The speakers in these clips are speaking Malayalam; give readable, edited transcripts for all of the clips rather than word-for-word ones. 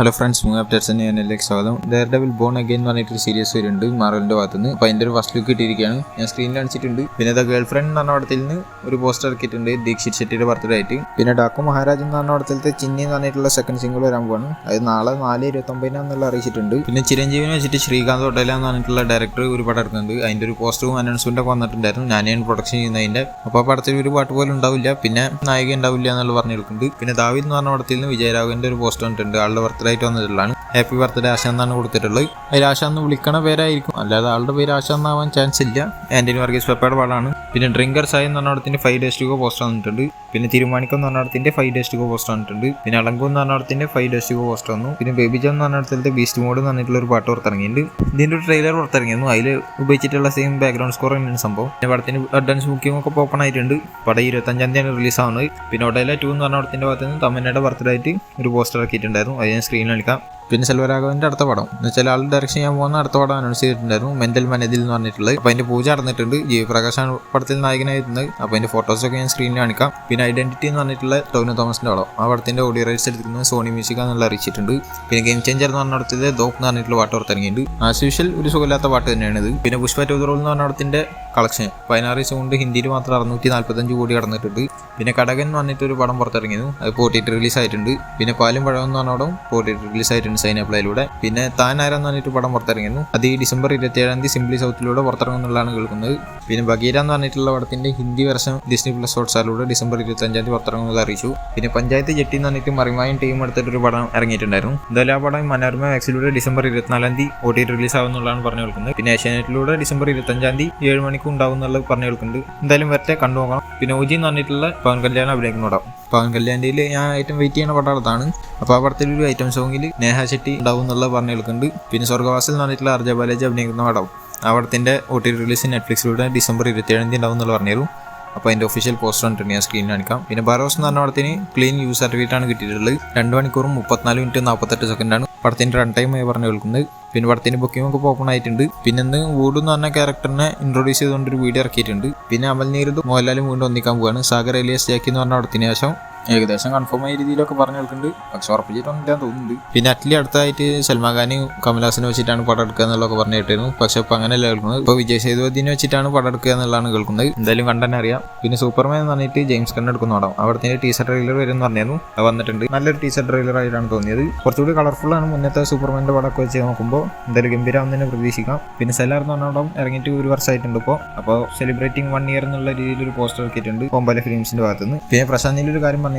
ഹലോ ഫ്രണ്ട്സ്, മൂവി അപ്ഡേറ്റ്സിന് ഞാനിലേക്ക് സ്വാഗതം. ഡെയർഡെവിൽ ബോൺ അഗൈൻ എന്ന് പറഞ്ഞിട്ടൊരു സീരീസ് വരുന്നുണ്ട് മാർവലിന്റെ ഭാഗത്തുനിന്ന്. അപ്പോൾ അതിൻ്റെ ഒരു ഫസ്റ്റ് ലുക്ക് കിട്ടിയിരിക്കുകയാണ്, ഞാൻ സ്ക്രീനിൽ കാണിച്ചിട്ടുണ്ട്. പിന്നെ ദ ഗേൾ ഫ്രണ്ട് എന്ന് പറഞ്ഞ പടത്തിൽ നിന്ന് ഒരു പോസ്റ്റർ ഇറക്കിയിട്ടുണ്ട് ദീക്ഷിത് ഷെട്ടിയുടെ ബർത്ത്ഡേ ആയിട്ട്. പിന്നെ ഡാക്കു മഹാരാജ് എന്ന് പറഞ്ഞ പടത്തിലത്തെ ചിന്നി എന്ന് പറഞ്ഞിട്ടുള്ള സെക്കൻഡ് സിംഗിൾ വരാൻ പോവാണ്. അത് നാളെ 4/29 അറിയിച്ചിട്ടുണ്ട്. പിന്നെ ചിരഞ്ജീവിനെ വെച്ചിട്ട് ശ്രീകാന്ത് ഒട്ടേല എന്ന് പറഞ്ഞിട്ടുള്ള ഡയറക്ടർ ഒരു പടം ഇറക്കുന്നുണ്ട്. അതിൻ്റെ ഒരു പോസ്റ്ററും അനൗൺസ്മെന്റ് ഒക്കെ വന്നിട്ടുണ്ടായിരുന്നു. ഞാനാണ് പ്രൊഡക്ഷൻ ചെയ്യുന്നതിൻ്റെ. അപ്പോൾ ആ പടത്തിൽ ഒരു പാട്ട് പോലും ഉണ്ടാവില്ല, പിന്നെ നായിക ഉണ്ടാവില്ല എന്നുള്ള പറഞ്ഞെടുക്കുന്നുണ്ട്. പിന്നെ ദാവീദ് എന്ന് പറഞ്ഞ പടത്തിൽ നിന്ന് വിജയരാഘവന്റെ ഒരു പോസ്റ്റർ വന്നിട്ടുണ്ട്. ആളുടെ ബർത്ത്ഡേ ആയിട്ട് വന്നിട്ടുള്ളതാണ്. ഹാപ്പി ബർത്ത്ഡേ ആശ എന്നാണ് കൊടുത്തിട്ടുള്ളത്. അതിൽ ആശ എന്ന് വിളിക്കണ പേരായിരിക്കും, അല്ലാതെ ആളുടെ പേര് ആശ എന്നാവാൻ ചാൻസ് ഇല്ല. ആന്റണി വർഗീസ് പെപ്പയുടെ പടമാണ്. പിന്നെ ഡ്രിങ്കർ സായി എന്ന് പറഞ്ഞ പടത്തിന്റെ 5 days to go പോസ്റ്റർ വന്നിട്ടുണ്ട്. പിന്നെ തിരുമാണിക്കം എന്ന് പറഞ്ഞ പടത്തിന്റെ 5 days to go പോസ്റ്റർ വന്നിട്ടുണ്ട്. പിന്നെ അളങ്കു എന്ന് പറഞ്ഞ പടത്തിന്റെ 5 days to go പോസ്റ്റർ വന്നു. പിന്നെ ബേബി ജോൺ എന്ന് പറഞ്ഞ പടത്തിലത്തെ ബീസ്റ്റ് മോഡ് എന്ന് പറഞ്ഞിട്ടുള്ള ഒരു പാട്ട് പുറത്തിറങ്ങിയിട്ടുണ്ട്. ഇതിന്റെ ഒരു ട്രെയിലർ പുറത്തിറങ്ങിയിരുന്നു. അതിൽ ഉപയോഗിച്ചിട്ടുള്ള സെയിം ബാക്ക്ഗ്രൗണ്ട് സ്കോർ തന്നെയാണ് സംഭവം. പിന്നെ പടത്തിന് അഡ്വാൻസ് ബുക്കിംഗ് ഒക്കെ ഓപ്പൺ ആയിട്ടുണ്ട്. പടം 25 റിലീസ് ആവുന്നത്. പിന്നെ ഒടയില 2 എന്ന് പറഞ്ഞ പടത്തിന്റെ ഭാഗത്ത് നിന്ന് തമിഴ്നാട് ബർത്ത്ഡേ ആയിട്ട് ഒരു പോസ്റ്റർ ഇറക്കിയിട്ടുണ്ടായിരുന്നു. അത് ഞാൻ സ്ക്രീനിൽ കളിക്കാം. പിന്നെ സെൽവരാഘവന്റെ അടുത്ത പടം എന്ന് വെച്ചാൽ ആൾ ഡയറക്ഷൻ ചെയ്യാൻ പോകുന്ന അടുത്ത പടം അനൗൺസ് ചെയ്തിട്ടുണ്ടായിരുന്നു, മെന്റൽ മനതിൽ എന്ന് പറഞ്ഞിട്ടുള്ളത്. അപ്പോൾ അതിന്റെ പൂജ നടന്നിട്ടുണ്ട്. ജയപ്രകാശാണ് പടത്തിൽ നായകനായിരുന്നത്. അപ്പോൾ അതിന്റെ ഫോട്ടോസൊക്കെ ഞാൻ സ്ക്രീനിൽ കാണിക്കാം. പിന്നെ ഐഡന്റിറ്റി എന്ന് പറഞ്ഞിട്ടുള്ള ടോവിനോ തോമസിന്റെ പടം, ആ പടത്തിന്റെ ഓഡിയോ റൈറ്റ്സ് എടുത്തിരിക്കുന്നത് സോണി മ്യൂസിക് എന്നുള്ള അറിയിച്ചിട്ടുണ്ട്. പിന്നെ ഗെയിം ചേഞ്ചർ എന്ന് പറഞ്ഞ പടത്തിലെ ദോപ്പ് എന്ന് പറഞ്ഞിട്ടുള്ള പാട്ട് പുറത്തിറങ്ങിയിട്ടുണ്ട്. ആസ് യൂഷ്വൽ ഒരു സുഖമില്ലാത്ത പാട്ട് തന്നെയാണ് ഇത്. പിന്നെ പുഷ്പ 2 The Roll എന്ന് പറഞ്ഞ പടത്തിന്റെ കളക്ഷൻ 16 ദിവസം കൊണ്ട് ഹിന്ദിയിൽ മാത്രം 645 കോടി കടന്നിട്ടുണ്ട്. പിന്നെ കടകൻ എന്ന് പറഞ്ഞിട്ട് ഒരു പടം പുറത്തിറങ്ങിയിരുന്നു, അത് പോട്ടിട്ട് റിലീസ് ആയിട്ടുണ്ട്. പിന്നെ പാലും പഴം എന്ന് പറഞ്ഞ പടം പോട്ടിട്ട് റിലീസ് ആയിട്ടുണ്ട് സൈനപ്ലയിലൂടെ. പിന്നെ താൻ ആരെന്ന് പറഞ്ഞിട്ട് പടം പുറത്തിറങ്ങിയിരുന്നു, അത് ഈ ഡിസംബർ 27 സിംപ്ലി സൗത്തിലൂടെ പുറത്തിറങ്ങുന്നുള്ളതാണ് കേൾക്കുന്നത്. പിന്നെ ബഗീര എന്ന് പറഞ്ഞിട്ടുള്ള പടത്തിന്റെ ഹിന്ദി വെർഷൻ ഡിസ്നി പ്ലസ് ഹോട്ട്സ്റ്റാറിലൂടെ ഡിസംബർ 25 പുറത്തിറങ്ങുന്നത് അറിയിച്ചു. പിന്നെ പഞ്ചായത്ത് ജെട്ടി എന്ന് പറഞ്ഞിട്ട് മറിമായും ടീം എടുത്തിട്ടൊരു പടം ഇറങ്ങിയിട്ടുണ്ടായിരുന്നു. എന്തായാലും ആ പടം മനോരമ മാക്സിലൂടെ ഡിസംബർ 24 OTT റിലീസ് ആവുന്നുള്ളതാണ് പറഞ്ഞു കേൾക്കുന്നത്. പിന്നെ ഏഷ്യാനെറ്റിലൂടെ ഡിസംബർ 25 7 മണിക്ക് ഉണ്ടാവും എന്നുള്ളത് പറഞ്ഞു കേൾക്കുന്നുണ്ട്. എന്തായാലും വരട്ടെ, കണ്ടു നോക്കണം. പിന്നെ OG എന്ന് പറഞ്ഞിട്ടുള്ള പവൻ കല്യാൺ അഭിനയിക്കുന്ന പടം, പവൻ കല്യാണിൽ ഞാൻ ഏറ്റവും വെയിറ്റ് ചെയ്യുന്ന പടമാണ്. അപ്പോൾ ആ പടത്തിൽ ഒരു ഐറ്റം സോങ്ങിൽ നേഹ ശെട്ടി ഉണ്ടാവും എന്നുള്ളത് പറഞ്ഞു കേൾക്കുന്നുണ്ട്. പിന്നെ സ്വർഗവാസിൽ എന്ന് പറഞ്ഞിട്ടുള്ള അർജ ബാലേജി അഭിനയിക്കുന്ന പടം, ആ പടത്തിന്റെ OTT റിലീസ് നെറ്റ്ഫ്ലിക്സിലൂടെ ഡിസംബർ 27 ഉണ്ടാവും എന്നുള്ള പറഞ്ഞിരുന്നു. അപ്പോൾ അതിന്റെ ഒഫീഷ്യൽ പോസ്റ്റർ കണ്ടിട്ട് ഞാൻ സ്ക്രീനിൽ കാണിക്കാം. പിന്നെ ബറോസ് എന്ന് പറഞ്ഞ പടത്തിന് ക്ലീൻ യൂസ് സർട്ടിഫിക്കറ്റ് ആണ് കിട്ടിയിട്ടുള്ളത്. 2 മണിക്കൂറും 34 മിനിറ്റ് 48 സെക്കൻഡാണ് പടത്തിന്റെ റൺ ടൈം ആയി പറഞ്ഞു കേൾക്കുന്നത്. പിന്നെ പടത്തിന്റെ ബുക്കിംഗ് ഒക്കെ ഓപ്പൺ ആയിട്ടുണ്ട്. പിന്നെ ഇന്ന് വൂഡ് എന്ന് പറഞ്ഞ ക്യാരക്ടറിനെ ഇൻട്രോഡ്യൂസ് ചെയ്തുകൊണ്ട് ഒരു വീഡിയോ ഇറക്കിയിട്ടുണ്ട്. പിന്നെ അമൽ നീരദും മോഹൻലാലും വീണ്ടും ഒന്നിക്കാൻ പോവുകയാണ്. സാഗർ എലിയസ് ജാക്കി എന്ന് പറഞ്ഞ പടത്തിന് ശേഷം ഏകദേശം കൺഫേം ആയ രീതിയിലൊക്കെ പറഞ്ഞു കേൾക്കുന്നുണ്ട്, പക്ഷെ ഉറപ്പിച്ചിട്ടൊന്നും തോന്നുന്നുണ്ട്. പിന്നെ അറ്റ്ലി അടുത്തായിട്ട് സൽമാൻ ഖാനും കമൽഹാസനെ വെച്ചിട്ടാണ് പടം എടുക്കുക എന്നുള്ളതൊക്കെ പറഞ്ഞു കേട്ടിരുന്നു, പക്ഷെ ഇപ്പൊ അങ്ങനെയല്ല കേൾക്കുന്നത്. ഇപ്പോൾ വിജയ് സേതുപതിനെ വെച്ചിട്ടാണ് പടം എടുക്കുക എന്നുള്ളതാണ് കേൾക്കുന്നത്. എന്തായാലും കണ്ടന്നെ അറിയാം. പിന്നെ സൂപ്പർമാൻ എന്ന് പറഞ്ഞിട്ട് ജെയിംസ് ഗൺ എടുക്കുന്ന പടം, അവിടുത്തെ ടീസർ ട്രെയിലർ വരും എന്ന് പറഞ്ഞിരുന്നു, അത് വന്നിട്ടുണ്ട്. നല്ലൊരു ടീസർ ട്രെയിലർ ആയിട്ടാണ് തോന്നിയത്. കുറച്ചുകൂടി കളർഫുൾ ആണ് മുന്നത്തെ സൂപ്പർമാൻ്റെ പടമൊക്കെ വെച്ച് നോക്കുമ്പോൾ. എന്തായാലും ഗംഭീരം തന്നെ പ്രതീക്ഷിക്കാം. പിന്നെ സെല്ലാർ എന്ന് പറഞ്ഞ പടം ഇറങ്ങിയിട്ട് 1 വർഷമായിട്ടുണ്ട് ഇപ്പോൾ. അപ്പോൾ സെലിബ്രേറ്റിംഗ് 1 year എന്നുള്ള രീതിയിൽ ഒരു പോസ്റ്റർ ഇറക്കിയിട്ടുണ്ട് കോമ്പല ഫിലിംസിന്റെ ഭാഗത്തുനിന്ന്. പിന്നെ പ്രശാന്തിൽ ഒരു കാര്യം പറഞ്ഞിട്ടുണ്ട്,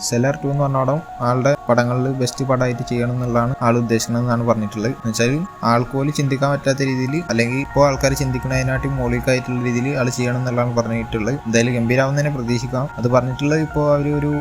സെല്ലാർ 2 എന്ന് പറഞ്ഞ പടം ആളുടെ പടങ്ങളിൽ ബെസ്റ്റ് പടമായിട്ട് ചെയ്യണം എന്നുള്ളതാണ് ആൾ ഉദ്ദേശിക്കുന്നതെന്നാണ് പറഞ്ഞിട്ടുള്ളത്. എന്ന് വെച്ചാൽ ആൾക്ക് പോലും ചിന്തിക്കാൻ പറ്റാത്ത രീതിയിൽ, അല്ലെങ്കിൽ ഇപ്പോൾ ആൾക്കാർ ചിന്തിക്കുന്നതിനായിട്ട് മൗലികമായിട്ടുള്ള രീതിയിൽ ആൾ ചെയ്യണം എന്നുള്ളതാണ് പറഞ്ഞിട്ടുള്ളത്. എന്തായാലും ഗംഭീരാവും തന്നെ പ്രതീക്ഷിക്കാം. അത് പറഞ്ഞിട്ടുള്ളത് ഇപ്പോൾ അവർ ഒരു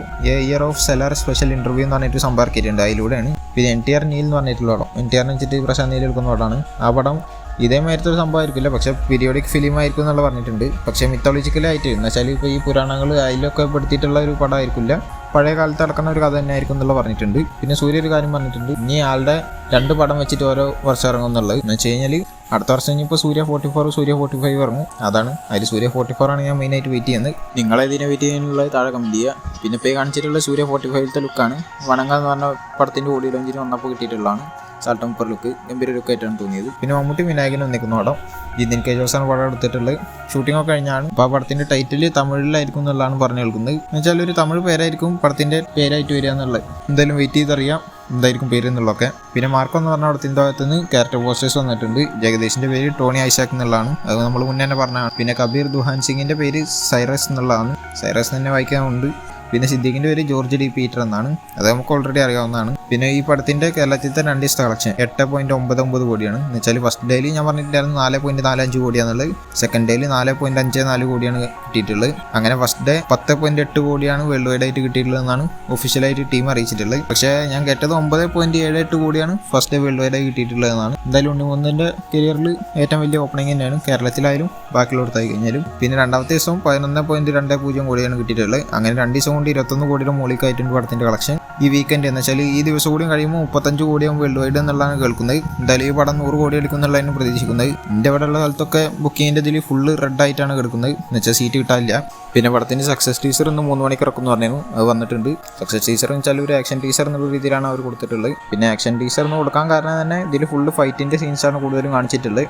year of cellar special interview എന്ന് പറഞ്ഞിട്ട് സംഭാർക്കിയിട്ടുണ്ട്, അതിലൂടെയാണ്. പിന്നെ NTR നീൽ എന്ന് പറഞ്ഞിട്ടുള്ള പടം, NTR വെച്ചിട്ട് പ്രശാന്ത് നീൽ എടുക്കുന്ന പടമാണ്. ആ പടം ഇതേമാതിരത്തെ ഒരു സംഭവമായിരിക്കില്ല, പക്ഷെ പീരിയോഡിക് ഫിലിം ആയിരിക്കും എന്നുള്ള പറഞ്ഞിട്ടുണ്ട്. പക്ഷേ മിത്തോളജിക്കലായിട്ട് എന്ന് വെച്ചാൽ ഇപ്പോൾ ഈ പുരാണങ്ങൾ അതിലൊക്കെ പെടുത്തിയിട്ടുള്ള ഒരു പടമായിരിക്കില്ല, പഴയ കാലത്ത് നടക്കുന്ന ഒരു കഥ തന്നെ ആയിരിക്കും എന്നുള്ള പറഞ്ഞിട്ടുണ്ട്. പിന്നെ സൂര്യ ഒരു കാര്യം പറഞ്ഞിട്ടുണ്ട്, ഇനി ആളുടെ 2 പടം വെച്ചിട്ട് ഓരോ വർഷം ഇറങ്ങും എന്നുള്ളത്. എന്ന് വെച്ച് കഴിഞ്ഞാൽ അടുത്ത വർഷം ഇനിയിപ്പോൾ സൂര്യ 44 സൂര്യ 45 ഇറങ്ങും. അതാണ് അതിൽ സൂര്യ 44 ആണ് ഞാൻ മെയിനായിട്ട് വെയിറ്റ് ചെയ്യുന്നത്. നിങ്ങളതിനെ വെയിറ്റ് ചെയ്യാനുള്ളത് താഴെ കമൻറ്റ് ചെയ്യുക. പിന്നെ ഇപ്പോൾ കാണിച്ചിട്ടുള്ള സൂര്യ 45 ലുക്കാണ് വണങ്ങ എന്ന് പറഞ്ഞ പടത്തിൻ്റെ ഓഡിയോ ലോഞ്ചിന് വന്നപ്പോൾ കിട്ടിയിട്ടുള്ളതാണ്. സാൾട്ടംപർ ലുക്ക് ഗംഭീര ലുക്കായിട്ടാണ് തോന്നിയത്. പിന്നെ മമ്മൂട്ടി വിനായകനും നിൽക്കുന്ന പടം, ജിതിൻ കെ ജോസാണ് പടം എടുത്തിട്ടുള്ളത്. ഷൂട്ടിംഗ് ഒക്കെ കഴിഞ്ഞാണ്. അപ്പോൾ ആ പടത്തിന്റെ ടൈറ്റിൽ തമിഴിലായിരിക്കും എന്നുള്ളതാണ് പറഞ്ഞു കേൾക്കുന്നത്. എന്ന് വെച്ചാൽ ഒരു തമിഴ് പേരായിരിക്കും പടത്തിന്റെ പേരായിട്ട് വരിക എന്നുള്ളത്. എന്തായാലും വെയിറ്റ് ചെയ്തറിയാം എന്തായിരിക്കും പേര് എന്നുള്ളതൊക്കെ. പിന്നെ മാർക്കോ എന്ന് പറഞ്ഞ പടത്തിന്റെ ഭാഗത്തുനിന്ന് ക്യാരക്ടർ പോസ്റ്റേഴ്സ് വന്നിട്ടുണ്ട്. ജഗദീഷിന്റെ പേര് ടോണി ഐസാക്ക് എന്നുള്ളതാണ്, അത് നമ്മൾ മുന്നേ തന്നെ പറഞ്ഞതാണ്. പിന്നെ കബീർ ദുഹാൻ സിംഗിന്റെ പേര് സൈറസ് എന്നുള്ളതാണ്, സൈറസ് തന്നെ വായിക്കാനുണ്ട്. പിന്നെ സിദ്ദീഖിന്റെ പേര് ജോർജ് ഡി പീറ്റർ എന്നാണ്, അത് നമുക്ക് ഓൾറെഡി അറിയാവുന്നതാണ്. പിന്നെ ഈ പടത്തിന്റെ കേരളത്തിലത്തെ 2 ദിവസത്തെ കളക്ഷൻ 8.99 കോടിയാണ്. എന്ന് വെച്ചാൽ ഫസ്റ്റ് ഡേയിൽ ഞാൻ പറഞ്ഞിട്ടുണ്ടായിരുന്നു 4.45 കോടിയാന്നുള്ളത്, സെക്കൻഡ് ഡേയിൽ 4.54 കോടിയാണ് കിട്ടിയിട്ടുള്ളത്. അങ്ങനെ ഫസ്റ്റ് ഡേ 10.8 കോടിയാണ് വേൾഡ് വൈഡ് ആയിട്ട് കിട്ടിയിട്ടുള്ളതെന്നാണ് ഒഫീഷ്യലായിട്ട് ടീം അറിയിച്ചിട്ടുള്ളത്. പക്ഷേ ഞാൻ കേട്ടത് 9.78 കോടിയാണ് ഫസ്റ്റ് ഡേ വേൾഡ് വൈഡ് ആയി കിട്ടിയിട്ടുള്ളതെന്നാണ്. എന്തായാലും ഉണ്ണിമുന്തന്റെ കരിയറിൽ ഏറ്റവും വലിയ ഓപ്പണിംഗ് തന്നെയാണ്, കേരളത്തിലായാലും ബാക്കിയുള്ളടത്തായി കഴിഞ്ഞാലും. പിന്നെ രണ്ടാമത്തെ ദിവസം 11.20 കോടിയാണ് കിട്ടിയിട്ടുള്ളത്. അങ്ങനെ 2 ദിവസം കൊണ്ട് 21 കോടിയുടെ മുകളിലേക്കായിട്ടുണ്ട് പടത്തിന്റെ കളക്ഷൻ. ഈ വീക്കെൻഡ് എന്ന് വെച്ചാൽ ഈ ദിവസം കൂടി കഴിയുമ്പോൾ 35 കോടിയാവും വേൾഡ് വൈഡ് എന്നുള്ളതാണ് കേൾക്കുന്നത്. എന്തായാലും ഈ പടം 100 കോടി എടുക്കുന്നുള്ളതാണ് പ്രതീക്ഷിക്കുന്നത്. എൻ്റെ ഇവിടെ ഉള്ള സ്ഥലത്തൊക്കെ ബുക്കിങ്ങിൻ്റെ ഇതിൽ ഫുള്ള് റെഡ് ആയിട്ടാണ് കിടക്കുന്നത്, എന്ന് വെച്ചാൽ സീറ്റ് കിട്ടാനില്ല. പിന്നെ പടത്തിന് സക്സസ് ടീസർ ഇന്ന് 3 മണിക്ക് ഇറക്കുമെന്ന് പറഞ്ഞു, അത് വന്നിട്ടുണ്ട്. സക്സസ് ടീസർ എന്ന് വെച്ചാൽ ഒരു ആക്ഷൻ ടീസർ എന്നുള്ള രീതിയിലാണ് അവർ കൊടുത്തിട്ടുള്ളത്. പിന്നെ ആക്ഷൻ ടീസർ എന്ന് കൊടുക്കാൻ കാരണം തന്നെ ഇതിൽ ഫുള്ള് ഫൈറ്റിൻ്റെ സീൻസാണ് കൂടുതലും കാണിച്ചിട്ടുള്ളത്.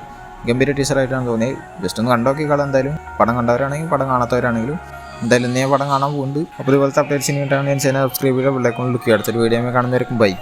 ഗംഭീര ടീച്ചറായിട്ടാണ് തോന്നിയത്. ജസ്റ്റ് ഒന്ന് കണ്ടോക്കി കള. എന്തായാലും പടം കണ്ടവരാണെങ്കിലും പടം കാണാത്തവരാണെങ്കിലും എന്തായാലും ഞാൻ പടം കാണാൻ പോകുന്നുണ്ട്. അപ്പോൾ ഇതുപോലത്തെ അപ്ഡേറ്റ്സിന് വേണ്ടിയിട്ടാണ് ഞാൻ ചാനൽ സബ്സ്ക്രൈബ് ചെയ്ത ബെല്ലൈക്കൺ ക്ലിക്ക് ചെയ്യുക. അടുത്തൊരു വീഡിയോ കാണുന്നവരേക്കും ബൈ.